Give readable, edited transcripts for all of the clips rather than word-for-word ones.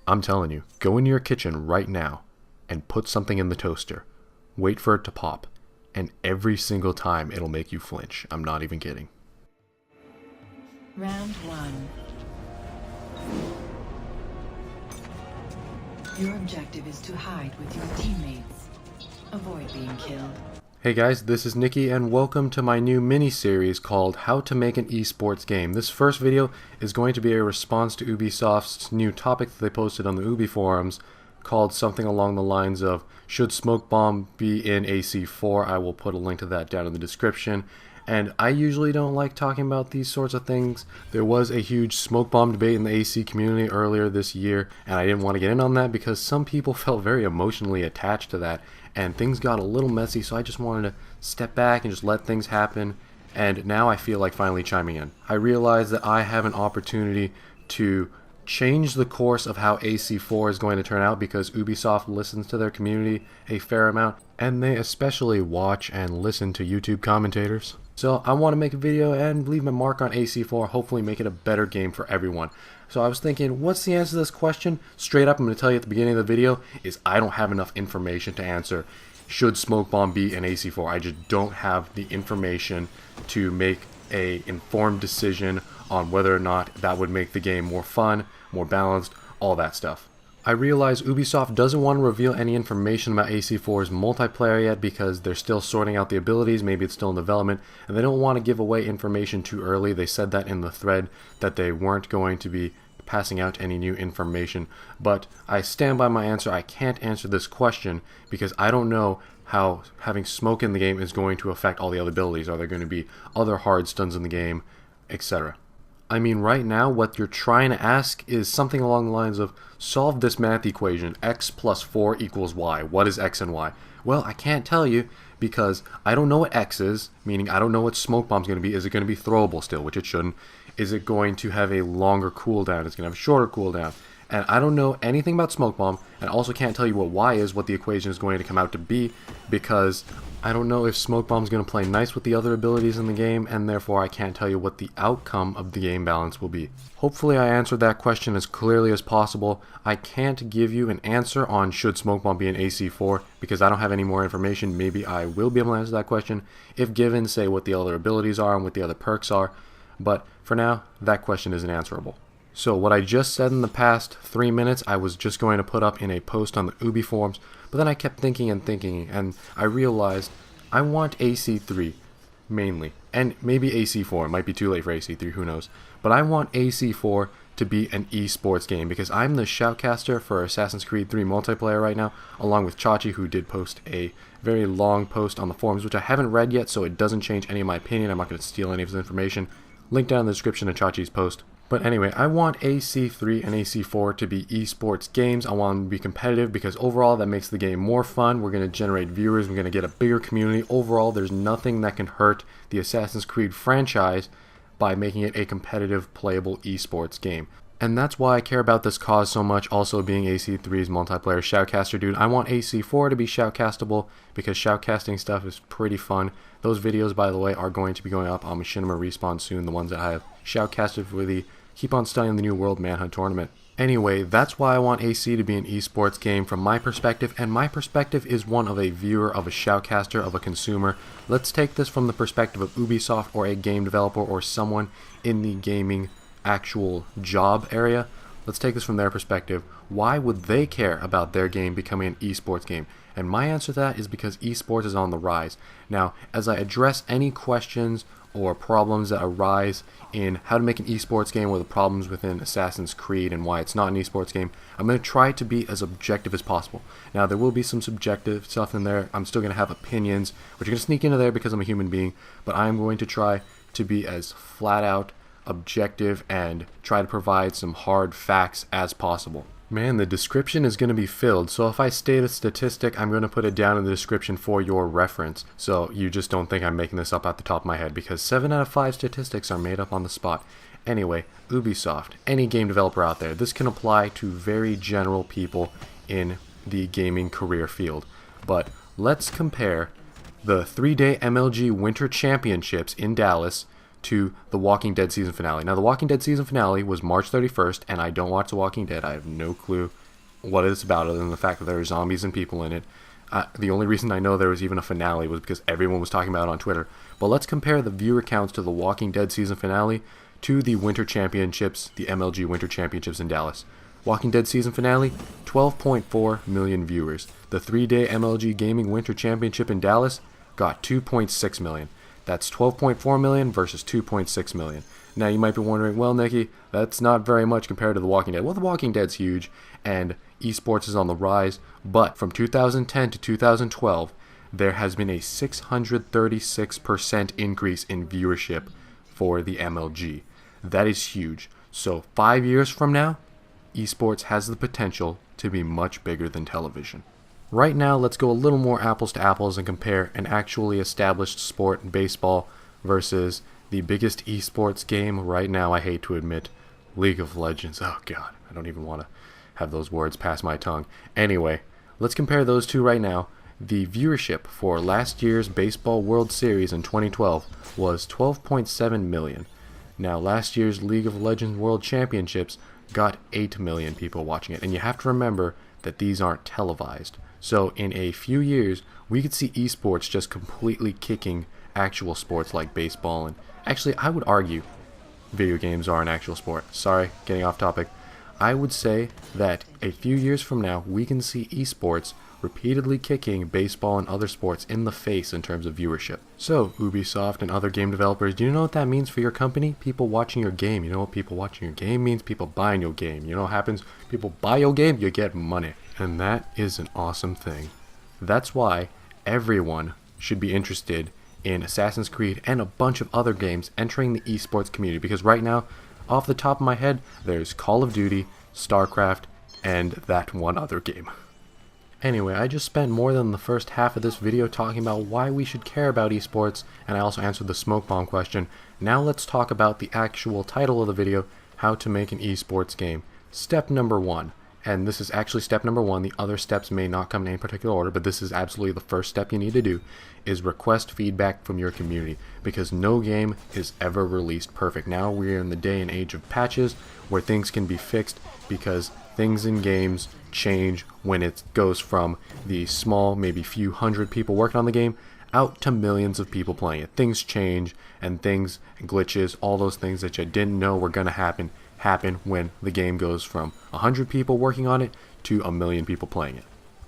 I'm telling you, go into your kitchen right now and put something in the toaster. Wait for it to pop. And every single time it'll make you flinch. I'm not even kidding. Round 1. Your objective is to hide with your teammates. Avoid being killed. Hey guys, this is Nikki and welcome to my new mini-series called How to Make an Esports Game. This first video is going to be a response to Ubisoft's new topic that they posted on the Ubi forums called something along the lines of, should Smoke Bomb be in AC4? I will put a link to that down in the description. And I usually don't like talking about these sorts of things. There was a huge Smoke Bomb debate in the AC community earlier this year, and I didn't want to get in on that because some people felt very emotionally attached to that, and things got a little messy, so I just wanted to step back and just let things happen, and now I feel like finally chiming in. I realize that I have an opportunity to change the course of how AC4 is going to turn out because Ubisoft listens to their community a fair amount, and they especially watch and listen to YouTube commentators. So I want to make a video and leave my mark on AC4, hopefully make it a better game for everyone. So I was thinking, what's the answer to this question? Straight up, I'm going to tell you at the beginning of the video, is I don't have enough information to answer, should Smoke Bomb be an AC4? I just don't have the information to make a informed decision on whether or not that would make the game more fun, more balanced, all that stuff. I realize Ubisoft doesn't want to reveal any information about AC4's multiplayer yet because they're still sorting out the abilities, maybe it's still in development, and they don't want to give away information too early. They said that in the thread that they weren't going to be passing out any new information, but I stand by my answer. I can't answer this question because I don't know how having smoke in the game is going to affect all the other abilities. Are there going to be other hard stuns in the game, etc.? I mean, right now, what you're trying to ask is something along the lines of, solve this math equation, x plus 4 equals y. What is x and y? Well, I can't tell you because I don't know what x is, meaning I don't know what Smoke Bomb's going to be. Is it going to be throwable still, which it shouldn't? Is it going to have a longer cooldown? It's going to have a shorter cooldown. And I don't know anything about Smoke Bomb, and also can't tell you what y is, what the equation is going to come out to be, because I don't know if Smoke Bomb's going to play nice with the other abilities in the game, and therefore I can't tell you what the outcome of the game balance will be. Hopefully I answered that question as clearly as possible. I can't give you an answer on should Smoke Bomb be an AC4 because I don't have any more information. Maybe I will be able to answer that question if given, say, what the other abilities are and what the other perks are, but for now, that question isn't answerable. So what I just said in the past 3 minutes, I was just going to put up in a post on the Ubi forums, but then I kept thinking and thinking, and I realized I want AC3, mainly, and maybe AC4, it might be too late for AC3, who knows, but I want AC4 to be an esports game, because I'm the shoutcaster for Assassin's Creed 3 multiplayer right now, along with Chachi, who did post a very long post on the forums, which I haven't read yet, so it doesn't change any of my opinion. I'm not going to steal any of his information. Link down in the description to Chachi's post. But anyway, I want AC3 and AC4 to be esports games. I want them to be competitive because overall that makes the game more fun. We're going to generate viewers. We're going to get a bigger community. Overall, there's nothing that can hurt the Assassin's Creed franchise by making it a competitive, playable esports game. And that's why I care about this cause so much, also being AC3's multiplayer shoutcaster dude. I want AC4 to be shoutcastable because shoutcasting stuff is pretty fun. Those videos, by the way, are going to be going up on Machinima Respawn soon, the ones that I have shoutcasted for the Keep on Studying the New World Manhunt tournament. Anyway, that's why I want AC to be an esports game from my perspective, and my perspective is one of a viewer, of a shoutcaster, of a consumer. Let's take this from the perspective of Ubisoft or a game developer or someone in the gaming actual job area. Let's take this from their perspective. Why would they care about their game becoming an esports game? And my answer to that is because esports is on the rise. Now, as I address any questions or problems that arise in how to make an esports game or the problems within Assassin's Creed and why it's not an esports game, I'm going to try to be as objective as possible. Now, there will be some subjective stuff in there. I'm still going to have opinions, which are going to sneak into there because I'm a human being, but I'm going to try to be as flat out objective and try to provide some hard facts as possible. Man, the description is going to be filled, so if I state a statistic, I'm going to put it down in the description for your reference, so you just don't think I'm making this up at the top of my head, because 7 out of 5 statistics are made up on the spot. Anyway, Ubisoft, any game developer out there, this can apply to very general people in the gaming career field, but let's compare the 3-day MLG Winter Championships in Dallas to The Walking Dead season finale. Now, The Walking Dead season finale was March 31st, and I don't watch The Walking Dead. I have no clue what it's about other than the fact that there are zombies and people in it. The only reason I know there was even a finale was because everyone was talking about it on Twitter. But let's compare the viewer counts to The Walking Dead season finale to the Winter Championships, the MLG Winter Championships in Dallas. Walking Dead season finale, 12.4 million viewers. The 3-day MLG Gaming Winter Championship in Dallas got 2.6 million. That's 12.4 million versus 2.6 million. Now you might be wondering, well, Nikki, that's not very much compared to The Walking Dead. Well, The Walking Dead's huge, and esports is on the rise, but from 2010 to 2012, there has been a 636% increase in viewership for the MLG. That is huge. So 5 years from now, esports has the potential to be much bigger than television. Right now, let's go a little more apples to apples and compare an actually established sport, baseball, versus the biggest esports game right now, I hate to admit, League of Legends. Oh god, I don't even want to have those words pass my tongue. Anyway, let's compare those two right now. The viewership for last year's Baseball World Series in 2012 was 12.7 million. Now, last year's League of Legends World Championships got 8 million people watching it. And you have to remember that these aren't televised. So in a few years, we could see esports just completely kicking actual sports like baseball. And actually, I would argue video games are an actual sport. Sorry, getting off topic. I would say that a few years from now, we can see esports repeatedly kicking baseball and other sports in the face in terms of viewership. So, Ubisoft and other game developers, do you know what that means for your company? People watching your game. You know what people watching your game means? People buying your game. You know what happens? People buy your game, you get money. And that is an awesome thing. That's why everyone should be interested in Assassin's Creed and a bunch of other games entering the esports community, because right now, off the top of my head, there's Call of Duty, StarCraft, and that one other game. Anyway, I just spent more than the first half of this video talking about why we should care about esports, and I also answered the smoke bomb question. Now let's talk about the actual title of the video, how to make an esports game. Step number 1. And this is actually step number 1. The other steps may not come in any particular order, but this is absolutely the first step you need to do, is request feedback from your community, because no game is ever released perfect. Now we're in the day and age of patches where things can be fixed, because things in games change when it goes from the small, maybe few hundred people working on the game, out to millions of people playing it. Things change, and things, glitches, all those things that you didn't know were going to happen when the game goes from 100 people working on it to 1 million people playing it.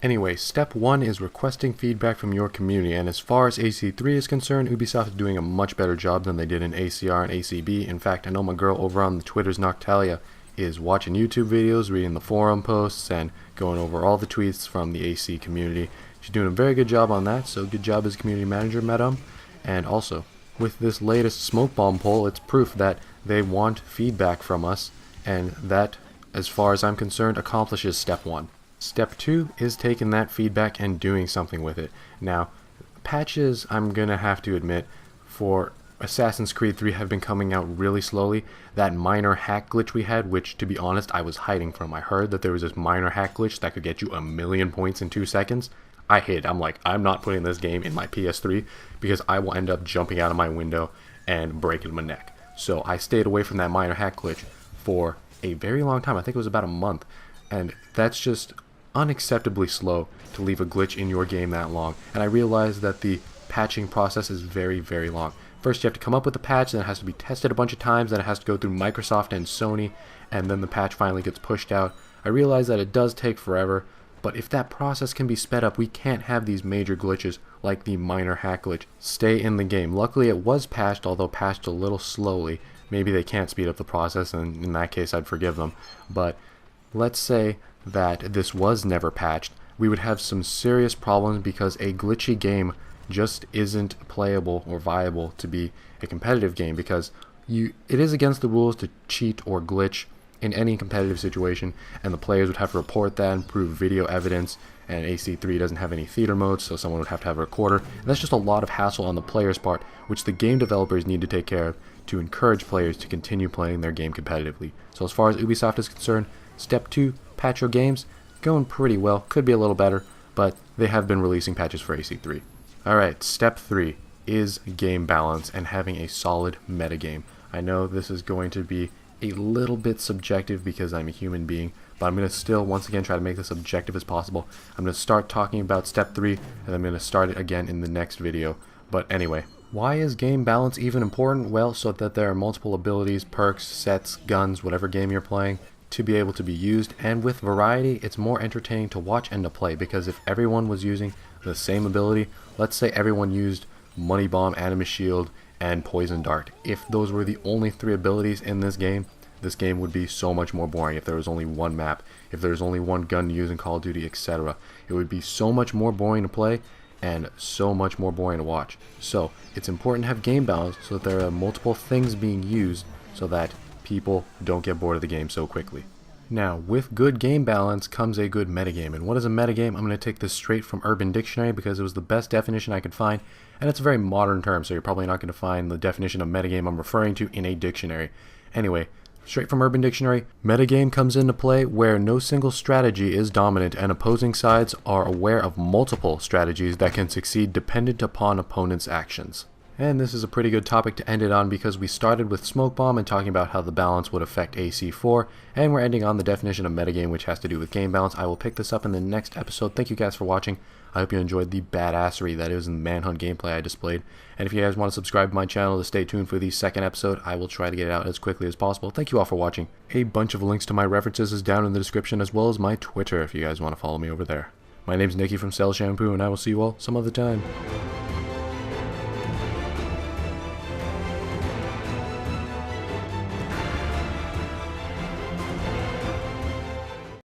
Anyway, step 1 is requesting feedback from your community, and as far as AC3 is concerned, Ubisoft is doing a much better job than they did in ACR and ACB. In fact, I know my girl over on the Twitter's Noctalia is watching YouTube videos, reading the forum posts, and going over all the tweets from the AC community. She's doing a very good job on that, so good job as community manager, madam. And also, with this latest smoke bomb poll, it's proof that they want feedback from us, and that, as far as I'm concerned, accomplishes step 1. Step 2 is taking that feedback and doing something with it. Now, patches, I'm gonna have to admit, for Assassin's Creed 3 have been coming out really slowly. That minor hack glitch we had, which to be honest I was hiding from. I heard that there was this minor hack glitch that could get you 1 million points in 2 seconds. I hid. I'm like, I'm not putting this game in my PS3 because I will end up jumping out of my window and breaking my neck. So I stayed away from that minor hack glitch for a very long time. I think it was about a month. And that's just unacceptably slow to leave a glitch in your game that long. And I realized that the patching process is very, very long. First you have to come up with a patch, then it has to be tested a bunch of times, then it has to go through Microsoft and Sony, and then the patch finally gets pushed out. I realize that it does take forever, but if that process can be sped up, we can't have these major glitches like the minor hack glitch stay in the game. Luckily it was patched, although patched a little slowly. Maybe they can't speed up the process, and in that case I'd forgive them. But let's say that this was never patched, we would have some serious problems because a glitchy game just isn't playable or viable to be a competitive game, because it is against the rules to cheat or glitch in any competitive situation, and the players would have to report that and prove video evidence, and AC3 doesn't have any theater modes, so someone would have to have a recorder, and that's just a lot of hassle on the player's part, which the game developers need to take care of to encourage players to continue playing their game competitively. So as far as Ubisoft is concerned, step 2, patch your games, going pretty well, could be a little better, but they have been releasing patches for AC3. Alright, step 3. is game balance and having a solid metagame. I know this is going to be a little bit subjective because I'm a human being, but I'm going to still once again try to make this objective as possible. I'm going to start talking about step 3 and I'm going to start it again in the next video. But anyway, why is game balance even important? Well, so that there are multiple abilities, perks, sets, guns, whatever game you're playing, to be able to be used, and with variety it's more entertaining to watch and to play, because if everyone was using the same ability, let's say everyone used Money Bomb, Animus Shield, and Poison Dart, if those were the only 3 abilities in this game would be so much more boring. If there was only one map, if there was only one gun to use in Call of Duty, etc., it would be so much more boring to play and so much more boring to watch. So it's important to have game balance so that there are multiple things being used so that people don't get bored of the game so quickly. Now, with good game balance comes a good metagame. And what is a metagame? I'm going to take this straight from Urban Dictionary because it was the best definition I could find, and it's a very modern term, so you're probably not going to find the definition of metagame I'm referring to in a dictionary. Anyway, straight from Urban Dictionary, metagame comes into play where no single strategy is dominant and opposing sides are aware of multiple strategies that can succeed dependent upon opponents' actions. And this is a pretty good topic to end it on because we started with Smoke Bomb and talking about how the balance would affect AC4, and we're ending on the definition of metagame, which has to do with game balance. I will pick this up in the next episode. Thank you guys for watching. I hope you enjoyed the badassery that is in the Manhunt gameplay I displayed. And if you guys want to subscribe to my channel to stay tuned for the second episode, I will try to get it out as quickly as possible. Thank you all for watching. A bunch of links to my references is down in the description, as well as my Twitter if you guys want to follow me over there. My name's Nicky from Cell Shampoo, and I will see you all some other time.